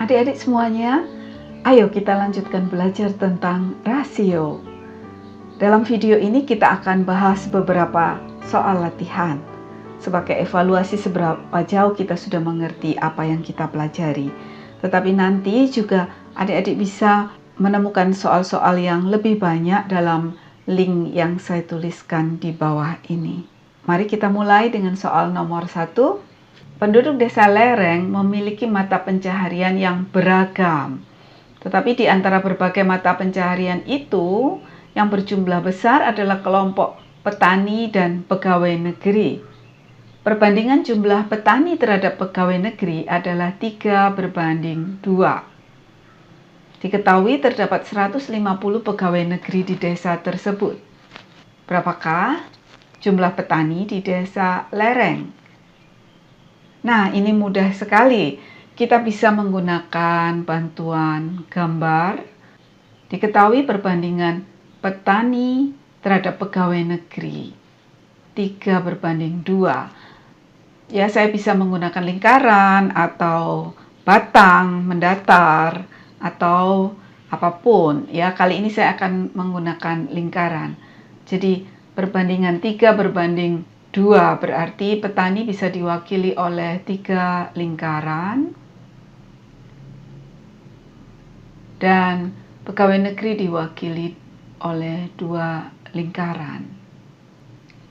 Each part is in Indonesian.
Adik-adik semuanya, ayo kita lanjutkan belajar tentang rasio. Dalam video ini kita akan bahas beberapa soal latihan sebagai evaluasi seberapa jauh kita sudah mengerti apa yang kita pelajari. Tetapi nanti juga adik-adik bisa menemukan soal-soal yang lebih banyak dalam link yang saya tuliskan di bawah ini. Mari kita mulai dengan soal nomor 1. Penduduk desa lereng memiliki mata pencaharian yang beragam. Tetapi di antara berbagai mata pencaharian itu, yang berjumlah besar adalah kelompok petani dan pegawai negeri. Perbandingan jumlah petani terhadap pegawai negeri adalah 3:2. Diketahui terdapat 150 pegawai negeri di desa tersebut. Berapakah jumlah petani di desa lereng? Nah, ini mudah sekali. Kita bisa menggunakan bantuan gambar. Diketahui perbandingan petani terhadap pegawai negeri 3:2. Ya, saya bisa menggunakan lingkaran atau batang, mendatar, atau apapun. Ya, kali ini saya akan menggunakan lingkaran. Jadi, perbandingan 3:2 berarti petani bisa diwakili oleh 3 lingkaran dan pegawai negeri diwakili oleh 2 lingkaran.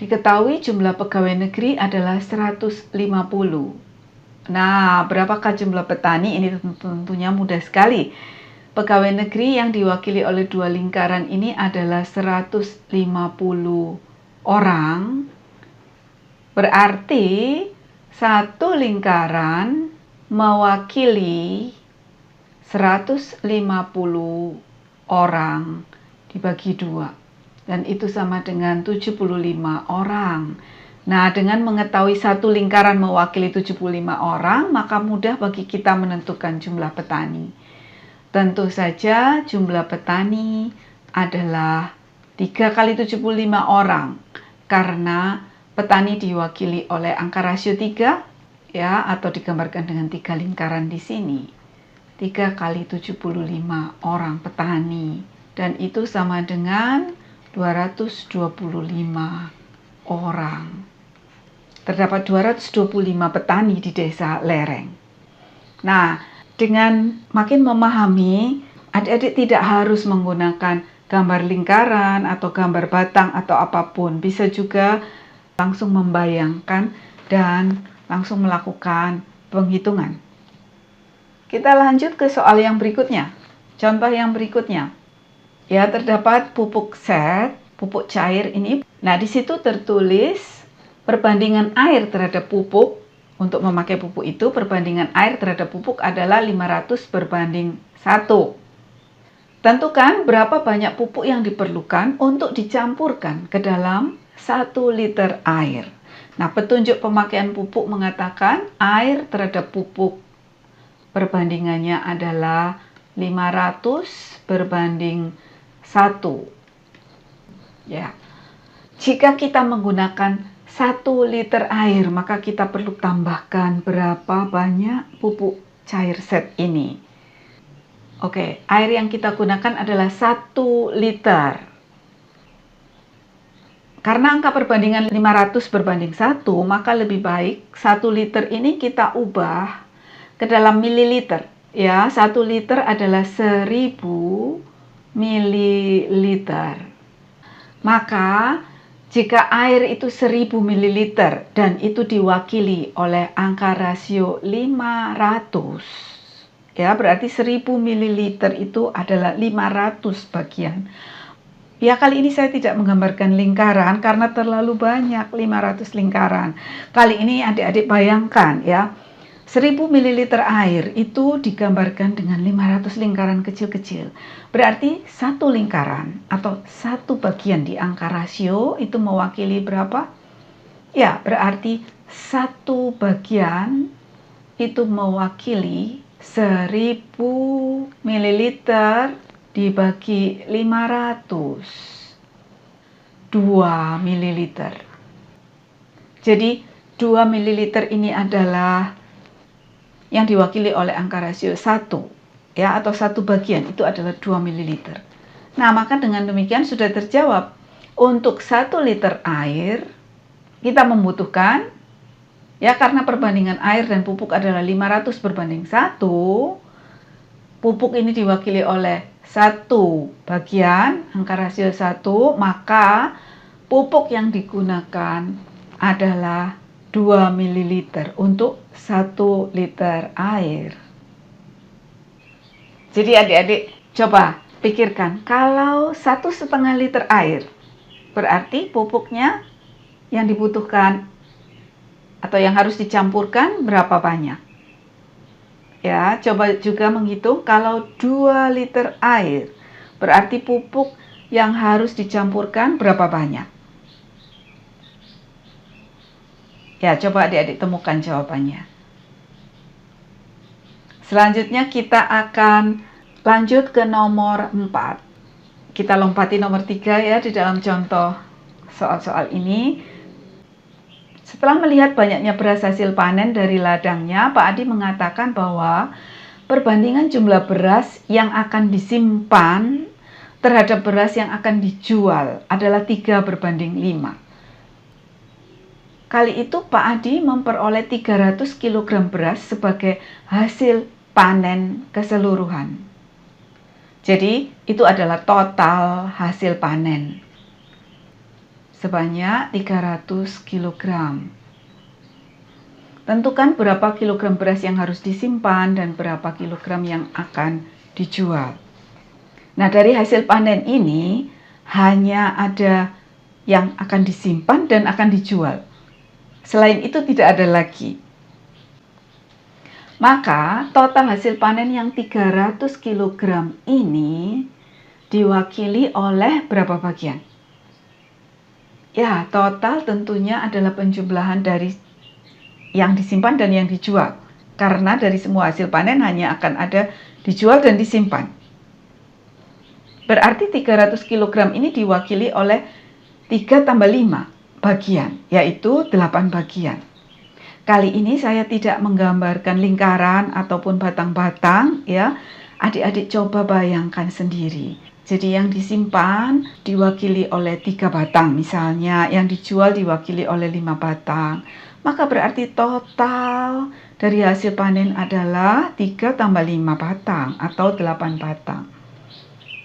Diketahui jumlah pegawai negeri adalah 150. Nah, berapakah jumlah petani? Ini tentunya mudah sekali. Pegawai negeri yang diwakili oleh 2 lingkaran ini adalah 150 orang. Berarti satu lingkaran mewakili 150 orang dibagi 2. Dan itu sama dengan 75 orang. Nah, dengan mengetahui satu lingkaran mewakili 75 orang, maka mudah bagi kita menentukan jumlah petani. Tentu saja jumlah petani adalah 3 kali 75 orang. Karena petani diwakili oleh angka rasio 3, ya, atau digambarkan dengan 3 lingkaran di sini. 3 kali 75 orang petani. Dan itu sama dengan 225 orang. Terdapat 225 petani di desa lereng. Nah, dengan makin memahami, adik-adik tidak harus menggunakan gambar lingkaran atau gambar batang atau apapun. Bisa juga langsung membayangkan dan langsung melakukan penghitungan. Kita lanjut ke soal yang berikutnya. Contoh yang berikutnya. Ya, terdapat pupuk set, pupuk cair ini. Nah, di situ tertulis perbandingan air terhadap pupuk. Untuk memakai pupuk itu, perbandingan air terhadap pupuk adalah 500:1. Tentukan berapa banyak pupuk yang diperlukan untuk dicampurkan ke dalam 1 liter air. Nah, petunjuk pemakaian pupuk mengatakan air terhadap pupuk perbandingannya adalah 500:1. Ya. Jika kita menggunakan 1 liter air, maka kita perlu tambahkan berapa banyak pupuk cair set ini. Oke, air yang kita gunakan adalah 1 liter. Karena angka perbandingan 500:1, maka lebih baik 1 liter ini kita ubah ke dalam mililiter. Ya, 1 liter adalah 1000 mililiter. Maka, jika air itu 1000 mililiter dan itu diwakili oleh angka rasio 500, ya, berarti 1000 mililiter itu adalah 500 bagian. Ya, kali ini saya tidak menggambarkan lingkaran karena terlalu banyak 500 lingkaran. Kali ini adik-adik bayangkan ya, 1000 mililiter air itu digambarkan dengan 500 lingkaran kecil-kecil. Berarti satu lingkaran atau satu bagian di angka rasio itu mewakili berapa? Ya, berarti satu bagian itu mewakili 1000 mililiter dibagi 500, 2 mililiter. Jadi 2 mililiter ini adalah yang diwakili oleh angka rasio 1, ya, atau 1 bagian itu adalah 2 ml. Nah, maka dengan demikian sudah terjawab. Untuk 1 liter air kita membutuhkan, ya, karena perbandingan air dan pupuk adalah 500 berbanding 1, pupuk ini diwakili oleh 1 bagian angka rasio 1, maka pupuk yang digunakan adalah 2 ml untuk 1 liter air. Jadi adik-adik coba pikirkan, kalau 1,5 liter air, berarti pupuknya yang dibutuhkan atau yang harus dicampurkan berapa banyak? Ya, coba juga menghitung kalau 2 liter air, berarti pupuk yang harus dicampurkan berapa banyak? Ya, coba adik-adik temukan jawabannya. Selanjutnya kita akan lanjut ke nomor 4. Kita lompati nomor 3 ya di dalam contoh soal-soal ini. Setelah melihat banyaknya beras hasil panen dari ladangnya, Pak Adi mengatakan bahwa perbandingan jumlah beras yang akan disimpan terhadap beras yang akan dijual adalah 3:5. Kali itu Pak Adi memperoleh 300 kg beras sebagai hasil panen keseluruhan. Jadi itu adalah total hasil panen sebanyak 300 kg. Tentukan berapa kilogram beras yang harus disimpan dan berapa kilogram yang akan dijual. Nah, dari hasil panen ini hanya ada yang akan disimpan dan akan dijual. Selain itu tidak ada lagi. Maka total hasil panen yang 300 kg ini diwakili oleh berapa bagian? Ya, total tentunya adalah penjumlahan dari yang disimpan dan yang dijual. Karena dari semua hasil panen hanya akan ada dijual dan disimpan. Berarti 300 kg ini diwakili oleh 3 tambah 5 bagian, yaitu 8 bagian. Kali ini saya tidak menggambarkan lingkaran ataupun batang-batang, ya. Adik-adik coba bayangkan sendiri. Jadi yang disimpan diwakili oleh 3 batang misalnya, yang dijual diwakili oleh 5 batang. Maka berarti total dari hasil panen adalah 3 tambah 5 batang atau 8 batang.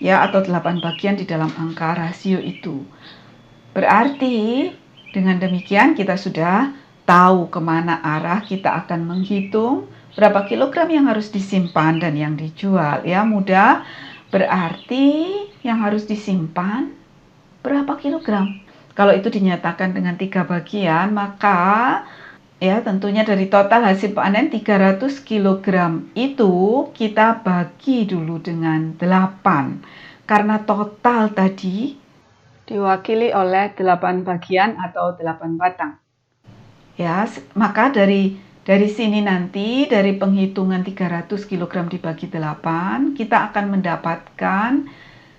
Ya, atau 8 bagian di dalam angka rasio itu. Berarti dengan demikian kita sudah tahu kemana arah kita akan menghitung berapa kilogram yang harus disimpan dan yang dijual. Ya, mudah. Berarti yang harus disimpan berapa kilogram? Kalau itu dinyatakan dengan 3 bagian, maka ya tentunya dari total hasil panen 300 kg itu kita bagi dulu dengan 8. Karena total tadi diwakili oleh 8 bagian atau 8 batang. Ya, maka dari sini nanti dari penghitungan 300 kg dibagi 8, kita akan mendapatkan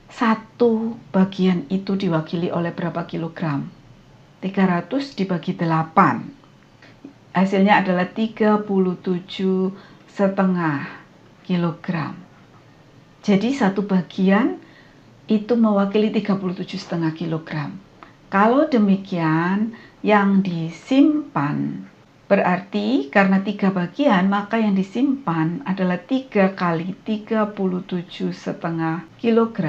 satu bagian itu diwakili oleh berapa kilogram? 300 dibagi 8. Hasilnya adalah 37,5 kilogram. Jadi satu bagian itu mewakili 37,5 kg. Kalau demikian, yang disimpan berarti karena 3 bagian, maka yang disimpan adalah 3 kali 37,5 kg.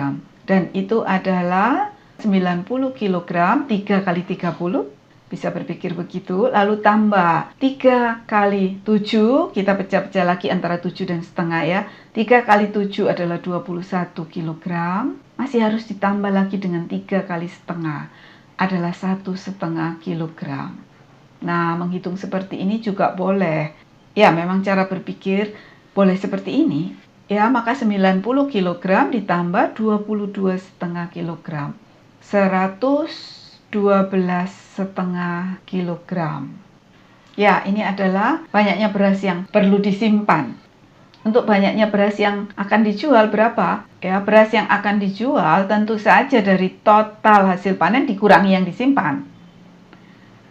Dan itu adalah 90 kg, 3 kali 30, bisa berpikir begitu. Lalu tambah 3 kali 7, kita pecah-pecah lagi antara 7 dan setengah ya. 3 kali 7 adalah 21 kg. Masih harus ditambah lagi dengan 3 kali setengah, adalah 1,5 kg. Nah, menghitung seperti ini juga boleh. Ya, memang cara berpikir boleh seperti ini. Ya, maka 90 kg ditambah 22,5 kg. 112,5 kg. Ya, ini adalah banyaknya beras yang perlu disimpan. Untuk banyaknya beras yang akan dijual berapa? Ya, beras yang akan dijual tentu saja dari total hasil panen dikurangi yang disimpan.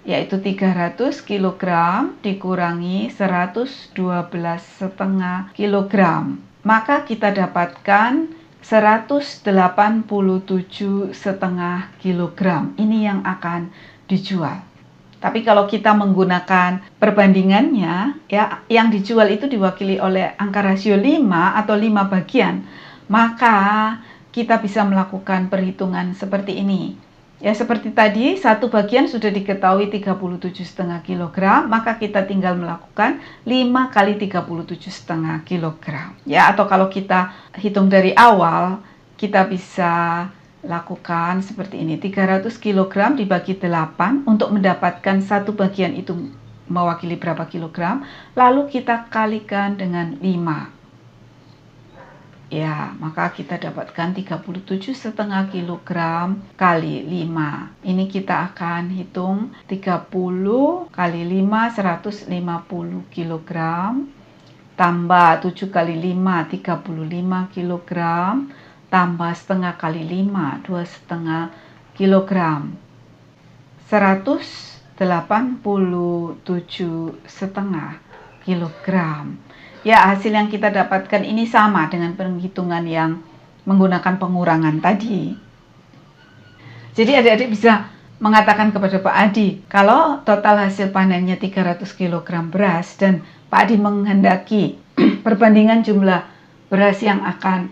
yaitu 300 kg dikurangi 112,5 kg. Maka kita dapatkan 187,5 kg. Ini yang akan dijual. Tapi kalau kita menggunakan perbandingannya, ya, yang dijual itu diwakili oleh angka rasio 5 atau 5 bagian, maka kita bisa melakukan perhitungan seperti ini. Ya, seperti tadi, satu bagian sudah diketahui 37,5 kg, maka kita tinggal melakukan 5 kali 37,5 kg. Ya, atau kalau kita hitung dari awal, kita bisa lakukan seperti ini, 300 kg dibagi 8 untuk mendapatkan satu bagian itu mewakili berapa kilogram, lalu kita kalikan dengan 5. Ya, maka kita dapatkan 37,5 kg kali 5. Ini kita akan hitung 30 kali 5, 150 kg, tambah 7 kali 5, 35 kg, tambah setengah kali 5, 2,5 kg, 187,5 kg. Ya, hasil yang kita dapatkan ini sama dengan penghitungan yang menggunakan pengurangan tadi. Jadi adik-adik bisa mengatakan kepada Pak Adi, kalau total hasil panennya 300 kg beras dan Pak Adi menghendaki perbandingan jumlah beras yang akan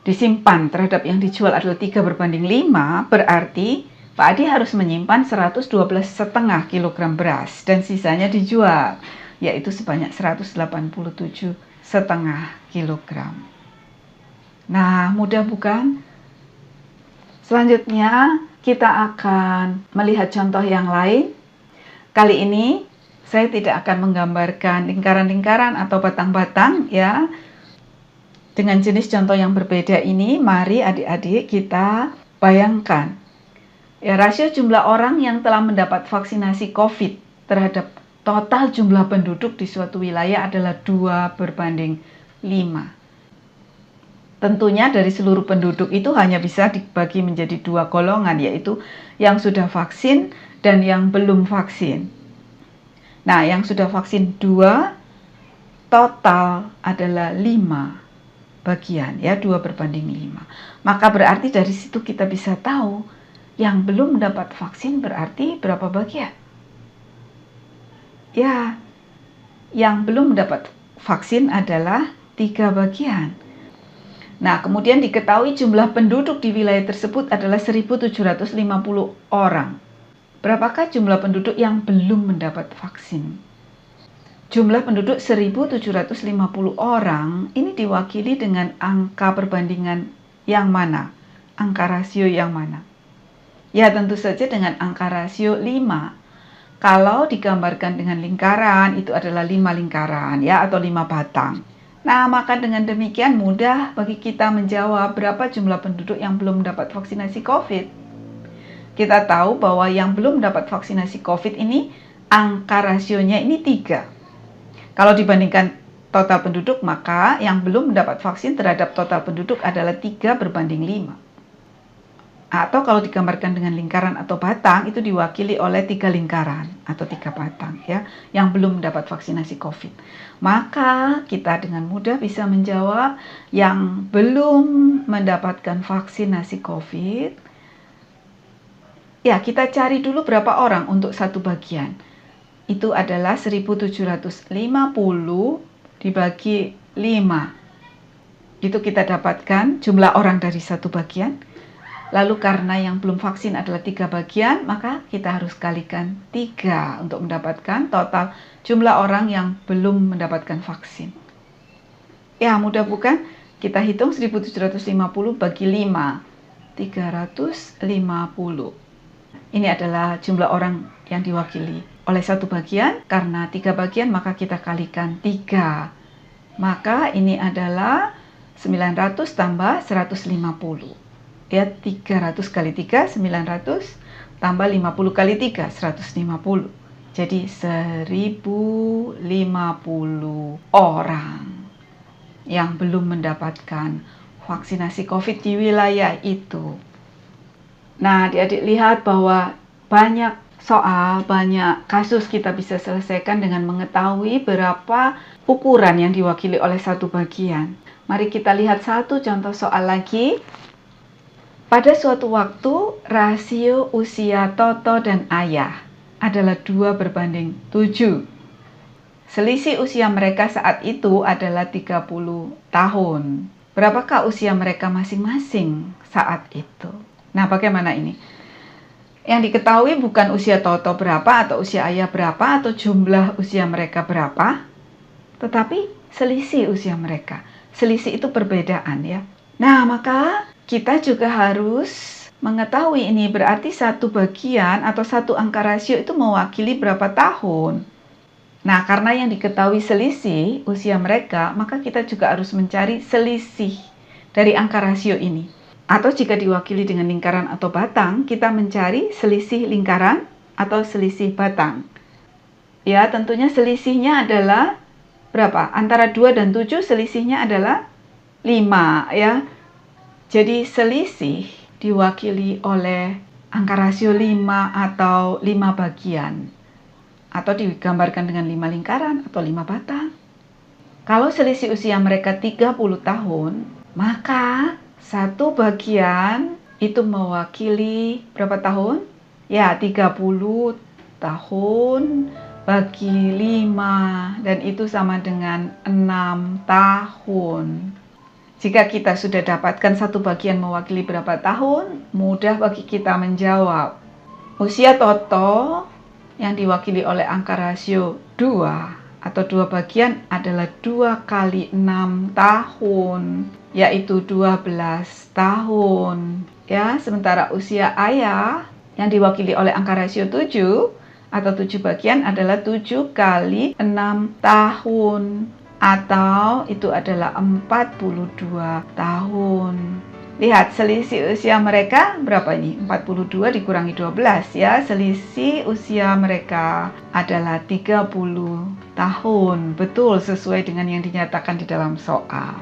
disimpan terhadap yang dijual adalah 3:5, berarti Pak Adi harus menyimpan 112,5 kg beras dan sisanya dijual, yaitu sebanyak 187,5 kg. Nah, mudah bukan? Selanjutnya kita akan melihat contoh yang lain. Kali ini saya tidak akan menggambarkan lingkaran-lingkaran atau batang-batang, ya. Dengan jenis contoh yang berbeda ini, mari adik-adik kita bayangkan. Ya, rasio jumlah orang yang telah mendapat vaksinasi COVID terhadap total jumlah penduduk di suatu wilayah adalah 2:5. Tentunya dari seluruh penduduk itu hanya bisa dibagi menjadi 2 golongan, yaitu yang sudah vaksin dan yang belum vaksin. Nah, yang sudah vaksin 2, total adalah 5 bagian, ya, 2:5. Maka berarti dari situ kita bisa tahu yang belum mendapat vaksin berarti berapa bagian? Ya, yang belum mendapat vaksin adalah 3 bagian. Nah, kemudian diketahui jumlah penduduk di wilayah tersebut adalah 1.750 orang. Berapakah jumlah penduduk yang belum mendapat vaksin? Jumlah penduduk 1.750 orang ini diwakili dengan angka perbandingan yang mana? Angka rasio yang mana? Ya, tentu saja dengan angka rasio 5. Kalau digambarkan dengan lingkaran, itu adalah 5 lingkaran, ya, atau 5 batang. Nah, maka dengan demikian mudah bagi kita menjawab berapa jumlah penduduk yang belum mendapat vaksinasi COVID. Kita tahu bahwa yang belum mendapat vaksinasi COVID ini, angka rasionya ini 3. Kalau dibandingkan total penduduk, maka yang belum mendapat vaksin terhadap total penduduk adalah 3:5. Atau kalau digambarkan dengan lingkaran atau batang, itu diwakili oleh 3 lingkaran atau 3 batang, ya, yang belum mendapat vaksinasi COVID. Maka kita dengan mudah bisa menjawab yang belum mendapatkan vaksinasi COVID. Ya, kita cari dulu berapa orang untuk satu bagian. Itu adalah 1.750 dibagi 5. Itu kita dapatkan jumlah orang dari satu bagian. Lalu karena yang belum vaksin adalah 3 bagian, maka kita harus kalikan 3 untuk mendapatkan total jumlah orang yang belum mendapatkan vaksin. Ya, mudah bukan? Kita hitung 1.750 bagi 5. 350. Ini adalah jumlah orang yang diwakili oleh satu bagian. Karena 3 bagian, maka kita kalikan 3. Maka ini adalah 900 tambah 150. Ya, 300 kali 3, 900, tambah 50 kali 3, 150. Jadi 1.050 orang yang belum mendapatkan vaksinasi COVID di wilayah itu. Nah, adik-adik lihat bahwa banyak soal, banyak kasus kita bisa selesaikan dengan mengetahui berapa ukuran yang diwakili oleh satu bagian. Mari kita lihat satu contoh soal lagi. Pada suatu waktu, rasio usia Toto dan Ayah adalah 2:7. Selisih usia mereka saat itu adalah 30 tahun. Berapakah usia mereka masing-masing saat itu? Nah, bagaimana ini? Yang diketahui bukan usia Toto berapa atau usia Ayah berapa atau jumlah usia mereka berapa, tetapi selisih usia mereka. Selisih itu perbedaan ya. Nah, maka kita juga harus mengetahui ini, berarti satu bagian atau satu angka rasio itu mewakili berapa tahun. Nah, karena yang diketahui selisih usia mereka, maka kita juga harus mencari selisih dari angka rasio ini. Atau jika diwakili dengan lingkaran atau batang, kita mencari selisih lingkaran atau selisih batang. Ya, tentunya selisihnya adalah berapa? Antara 2 dan 7 selisihnya adalah 5 ya. Jadi selisih diwakili oleh angka rasio 5 atau 5 bagian. Atau digambarkan dengan 5 lingkaran atau 5 batang. Kalau selisih usia mereka 30 tahun, maka satu bagian itu mewakili berapa tahun? Ya, 30 tahun bagi 5, dan itu sama dengan 6 tahun. Jika kita sudah dapatkan satu bagian mewakili berapa tahun, mudah bagi kita menjawab. Usia Toto yang diwakili oleh angka rasio 2 atau 2 bagian adalah 2 kali 6 tahun, yaitu 12 tahun. Ya, sementara usia Ayah yang diwakili oleh angka rasio 7 atau 7 bagian adalah 7 kali 6 tahun, atau itu adalah 42 tahun. Lihat selisih usia mereka berapa ini? 42 dikurangi 12 ya. Selisih usia mereka adalah 30 tahun. Betul, sesuai dengan yang dinyatakan di dalam soal.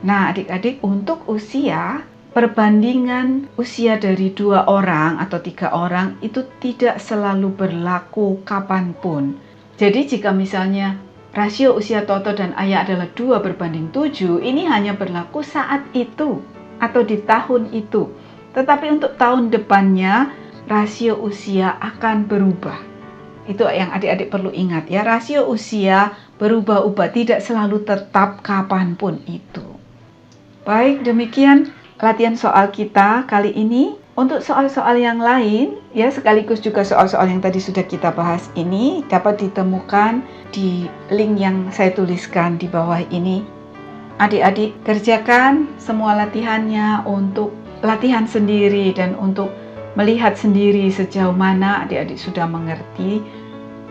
Nah, adik-adik, untuk usia, perbandingan usia dari 2 orang atau 3 orang itu tidak selalu berlaku kapanpun. Jadi jika misalnya rasio usia Toto dan Ayah adalah 2:7, ini hanya berlaku saat itu atau di tahun itu. Tetapi untuk tahun depannya, rasio usia akan berubah. Itu yang adik-adik perlu ingat ya, rasio usia berubah-ubah, tidak selalu tetap kapanpun itu. Baik, demikian latihan soal kita kali ini. Untuk soal-soal yang lain, ya sekaligus juga soal-soal yang tadi sudah kita bahas ini, dapat ditemukan di link yang saya tuliskan di bawah ini. Adik-adik kerjakan semua latihannya untuk latihan sendiri dan untuk melihat sendiri sejauh mana adik-adik sudah mengerti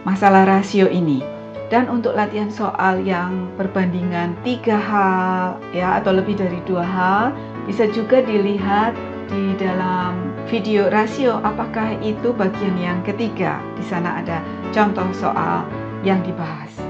masalah rasio ini. Dan untuk latihan soal yang perbandingan 3 hal ya atau lebih dari 2 hal, bisa juga dilihat di dalam video rasio, apakah itu bagian yang ketiga. Di sana ada contoh soal yang dibahas.